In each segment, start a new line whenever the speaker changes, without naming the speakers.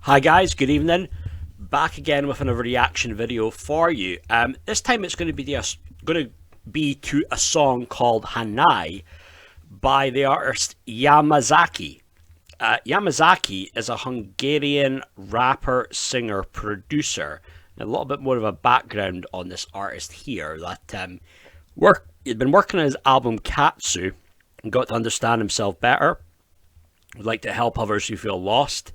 Hi guys, good evening. Back again with another reaction video for you. This time it's going to be to a song called Hanei by the artist Yamazaki. Yamazaki is a Hungarian rapper, singer, producer. And a little bit more of a background on this artist here. That he'd been working on his album Katsu and got to understand himself better. Would like to help others who feel lost.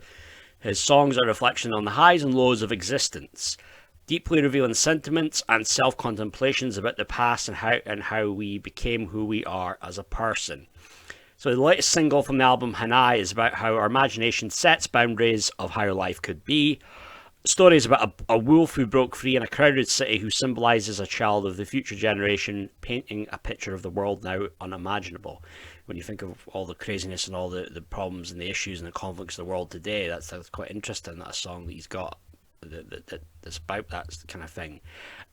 His songs are a reflection on the highs and lows of existence, deeply revealing sentiments and self-contemplations about the past and how we became who we are as a person. So the latest single from the album Hanei is about how our imagination sets boundaries of how life could be. The story is about a wolf who broke free in a crowded city who symbolises a child of the future generation, painting a picture of the world now unimaginable. When you think of all the craziness and all the problems and the issues and the conflicts of the world today, that's quite interesting, that a song that he's got that's about that kind of thing.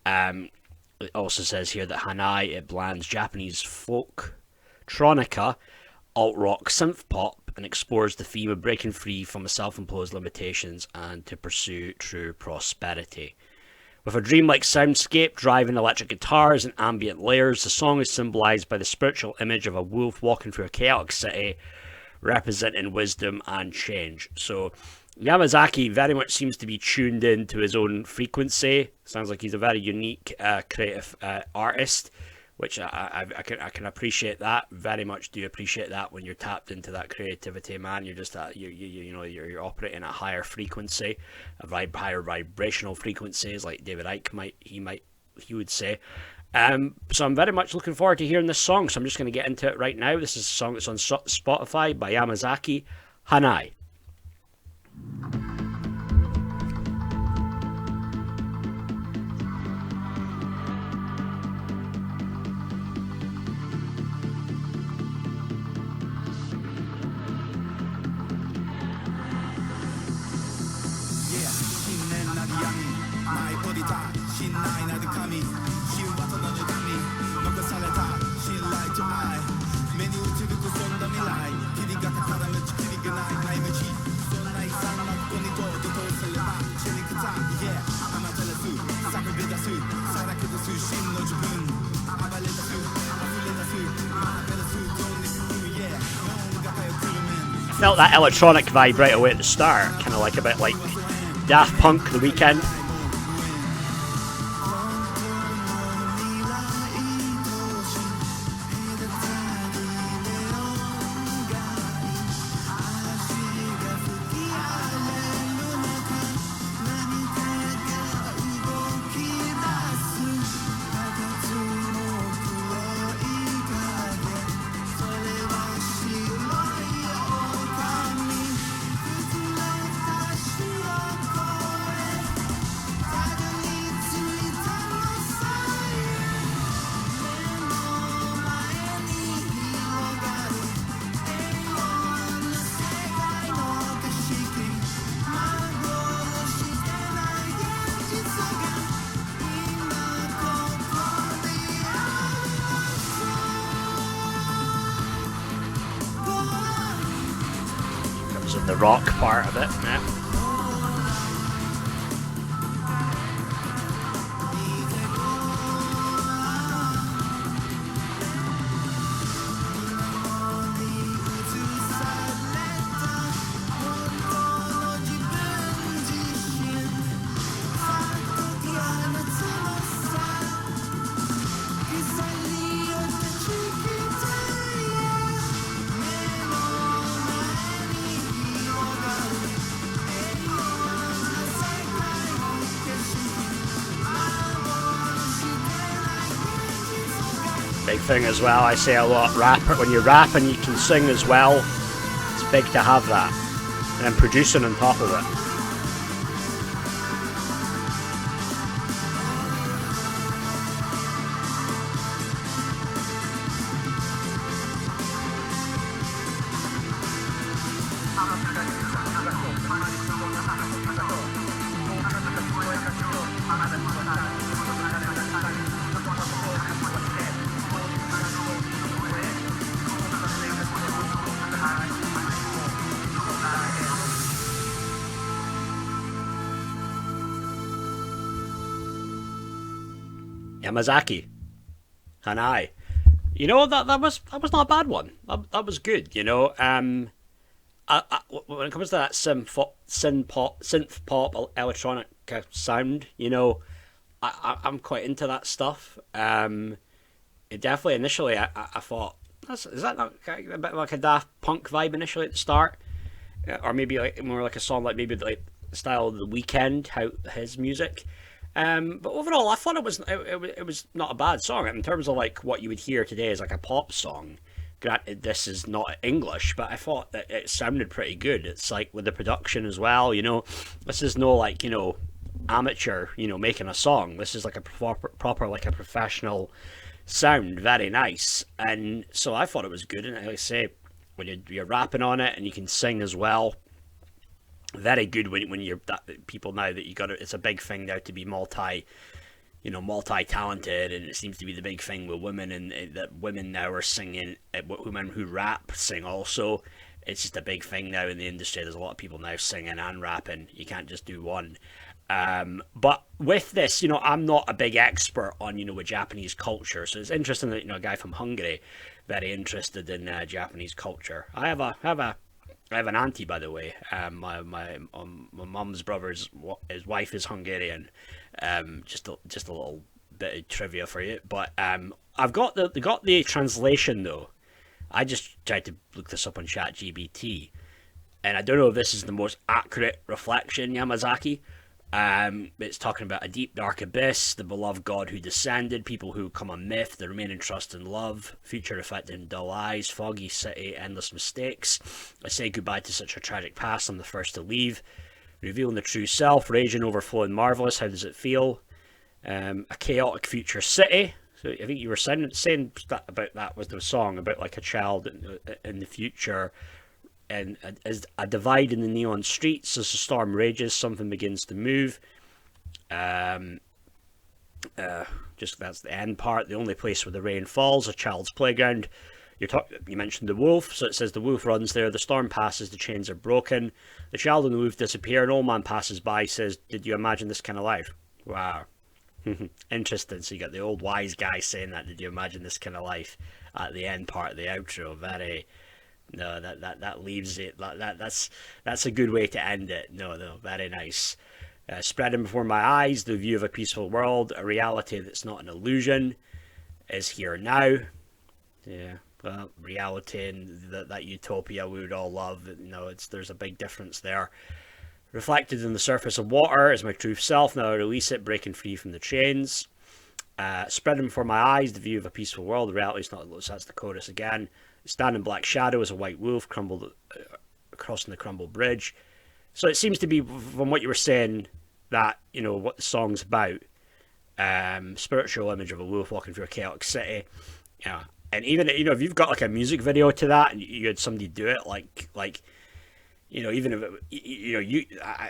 It also says here that Hanei, it blends Japanese folktronica, alt-rock, synthpop, and explores the theme of breaking free from self-imposed limitations and to pursue true prosperity. With a dreamlike soundscape, driving electric guitars and ambient layers, the song is symbolised by the spiritual image of a wolf walking through a chaotic city, representing wisdom and change. So Yamazaki very much seems to be tuned into his own frequency. Sounds like he's a very unique, creative artist, which I can appreciate that. Very much do appreciate that when you're tapped into that creativity, man. You're just you're operating at a higher frequency, higher vibrational frequencies, like David Icke he would say. So I'm very much looking forward to hearing this song. So I'm just going to get into it right now. This is a song that's on Spotify by Yamazaki, Hanei. Felt that electronic vibe right away at the start, kind of like a bit like Daft Punk, The Weeknd. In the rock part of it, yeah. Big thing as well, I say a lot, when you're rapping you can sing as well. It's big to have that. And then producing on top of it. Yamazaki, Hanei. That was not a bad one. That was good. When it comes to that synth pop electronic sound, I'm quite into that stuff. It definitely initially I thought, is that not a bit like a Daft Punk vibe initially at the start? Or maybe like more like a song like maybe like the style of The Weeknd, how his music. But overall, I thought it was not a bad song in terms of like what you would hear today as like a pop song. Granted, this is not English, but I thought that it sounded pretty good. It's like with the production as well. This is no like amateur making a song. This is like a proper like a professional sound. Very nice, and so I thought it was good. And like I say, when you're rapping on it and you can sing as well, very good when you're people now that you got it. It's a big thing now to be multi-talented, and it seems to be the big thing with women, and that women now are singing. Women who rap sing also. It's just a big thing now in the industry. There's a lot of people now singing and rapping. You can't just do one. But with this, I'm not a big expert on with Japanese culture, so it's interesting that a guy from Hungary, very interested in Japanese culture. I have an auntie, by the way. My mum's brother's his wife is Hungarian. Just a little bit of trivia for you. But I've got the translation though. I just tried to look this up on ChatGPT, and I don't know if this is the most accurate reflection, Yamazaki. It's talking about a deep dark abyss, the beloved god who descended, people who come a myth, the remaining trust and love, future reflected in dull eyes, foggy city, endless mistakes. I say goodbye to such a tragic past, I'm the first to leave. Revealing the true self, raging, overflowing, marvelous, how does it feel? A chaotic future city. So I think you were saying that about that was the song, about like a child in the future. And as a divide in the neon streets, as the storm rages, something begins to move. Just that's the end part. The only place where the rain falls, a child's playground. You mentioned the wolf, so it says the wolf runs there. The storm passes, the chains are broken. The child and the wolf disappear. An old man passes by, says, "Did you imagine this kind of life?" Wow, interesting. So you got the old wise guy saying that. Did you imagine this kind of life? At the end part of the outro, very. No, that leaves it. That's a good way to end it. No, very nice. Spreading before my eyes, the view of a peaceful world, a reality that's not an illusion, is here now. Yeah, well, reality and that utopia we would all love. There's a big difference there. Reflected in the surface of water is my true self. Now I release it, breaking free from the chains. Spreading before my eyes, the view of a peaceful world, the reality is not. So that's the chorus again. Standing black shadow as a white wolf crumbled crossing the crumbled bridge. So it seems to be, from what you were saying, that what the song's about. Spiritual image of a wolf walking through a chaotic city. Yeah, and even if you've got like a music video to that, and you had somebody do it, like even if it,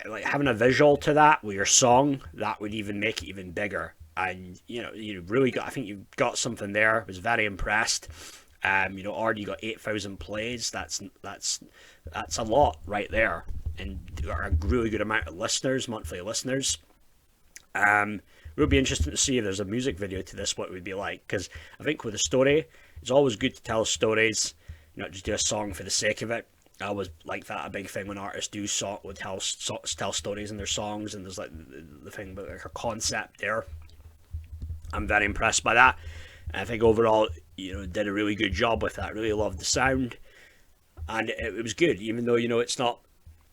like having a visual to that with your song, that would even make it even bigger. And you really got. I think you've got something there. I was very impressed. Already got 8,000 plays. That's a lot right there, and a really good amount of listeners, monthly listeners. It would be interesting to see if there's a music video to this, what it would be like. Because I think with a story, it's always good to tell stories, not just do a song for the sake of it. I always like that, a big thing when artists would tell stories in their songs, and there's like the thing about like a concept there. I'm very impressed by that. And I think overall, did a really good job with that. Really loved the sound, and it was good, even though it's not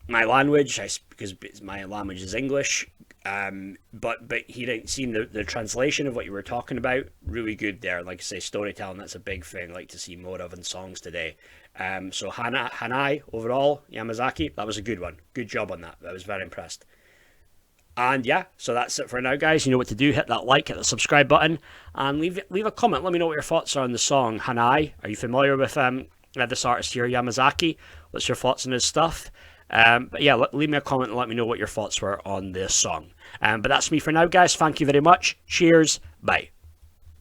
my language, because my language is English. But he didn't seem the translation of what you were talking about. Really good there. Like I say, storytelling, that's a big thing. Like to see more of in songs today. So Hanei overall, Yamazaki, that was a good one. Good job on that. I was very impressed. And yeah, so that's it for now, guys. You know what to do. Hit that like, hit the subscribe button, and leave a comment. Let me know what your thoughts are on the song Hanei. Are you familiar with this artist here, Yamazaki? What's your thoughts on his stuff? But yeah, leave me a comment and let me know what your thoughts were on this song. But that's me for now, guys. Thank you very much. Cheers. Bye.